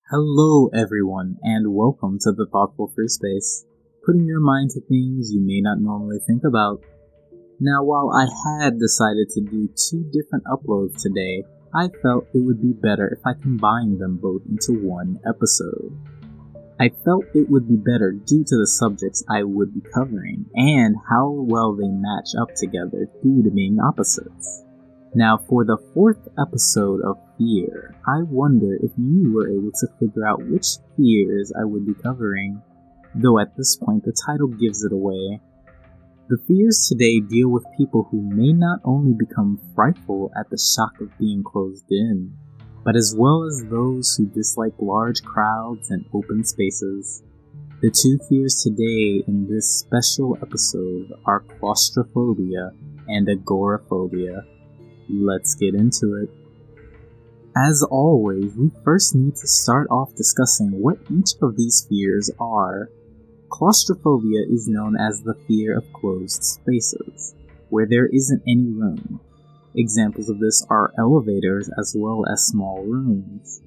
Hello everyone, and welcome to the Thoughtful Free Space, putting your mind to things you may not normally think about. Now, while I had decided to do two different uploads today, I felt it would be better if I combined them both into one episode. I felt it would be better due to the subjects I would be covering, and how well they match up together due to being opposites. Now, for the fourth episode of Fear, I wonder if you were able to figure out which fears I would be covering, though at this point the title gives it away. The fears today deal with people who may not only become frightful at the shock of being closed in, but as well as those who dislike large crowds and open spaces. The two fears today in this special episode are claustrophobia and agoraphobia. Let's get into it. As always, we first need to start off discussing what each of these fears are. Claustrophobia is known as the fear of closed spaces, where there isn't any room. Examples of this are elevators as well as small rooms.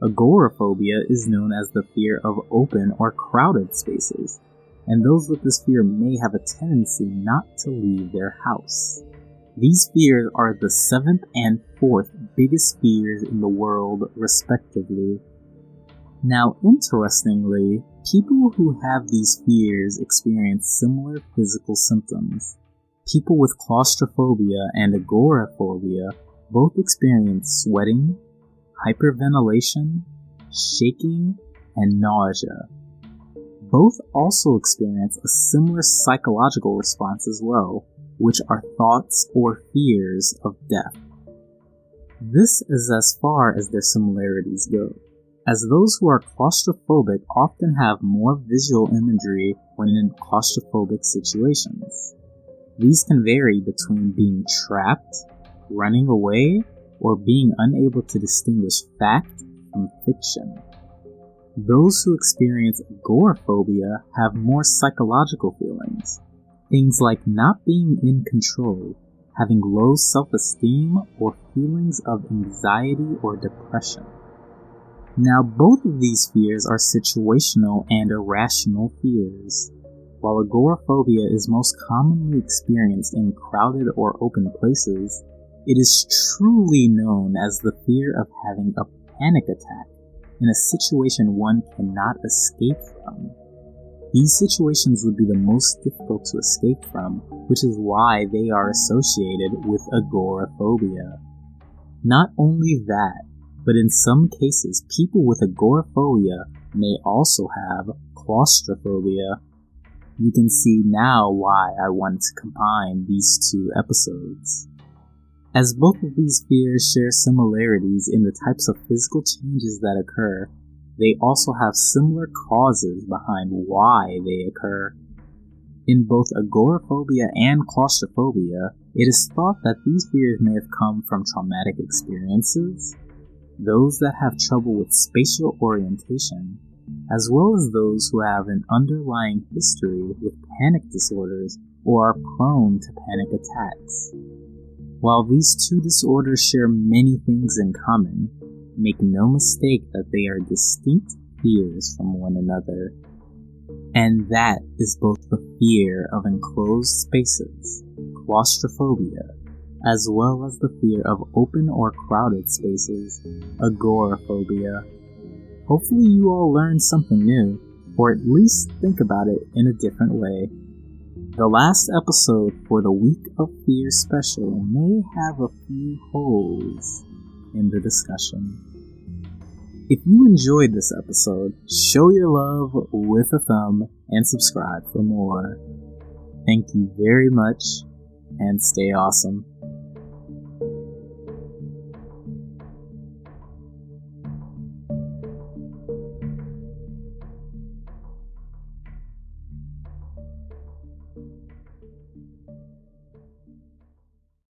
Agoraphobia is known as the fear of open or crowded spaces, and those with this fear may have a tendency not to leave their house. These fears are the 7th and 4th biggest fears in the world, respectively. Now, interestingly, people who have these fears experience similar physical symptoms. People with claustrophobia and agoraphobia both experience sweating, hyperventilation, shaking, and nausea. Both also experience a similar psychological response as well, which are thoughts or fears of death. This is as far as their similarities go, as those who are claustrophobic often have more visual imagery when in claustrophobic situations. These can vary between being trapped, running away, or being unable to distinguish fact from fiction. Those who experience agoraphobia have more psychological feelings. Things like not being in control, having low self-esteem, or feelings of anxiety or depression. Now, both of these fears are situational and irrational fears. While agoraphobia is most commonly experienced in crowded or open places, it is truly known as the fear of having a panic attack in a situation one cannot escape from. These situations would be the most difficult to escape from, which is why they are associated with agoraphobia. Not only that, but in some cases, people with agoraphobia may also have claustrophobia. You can see now why I wanted to combine these two episodes. As both of these fears share similarities in the types of physical changes that occur, they also have similar causes behind why they occur. In both agoraphobia and claustrophobia, it is thought that these fears may have come from traumatic experiences, those that have trouble with spatial orientation, as well as those who have an underlying history with panic disorders or are prone to panic attacks. While these two disorders share many things in common, make no mistake that they are distinct fears from one another. And that is both the fear of enclosed spaces, claustrophobia, as well as the fear of open or crowded spaces, agoraphobia. Hopefully you all learned something new, or at least think about it in a different way. The last episode for the Week of Fear special may have a few holes in the discussion. If you enjoyed this episode, show your love with a thumb and subscribe for more. Thank you very much, and stay awesome.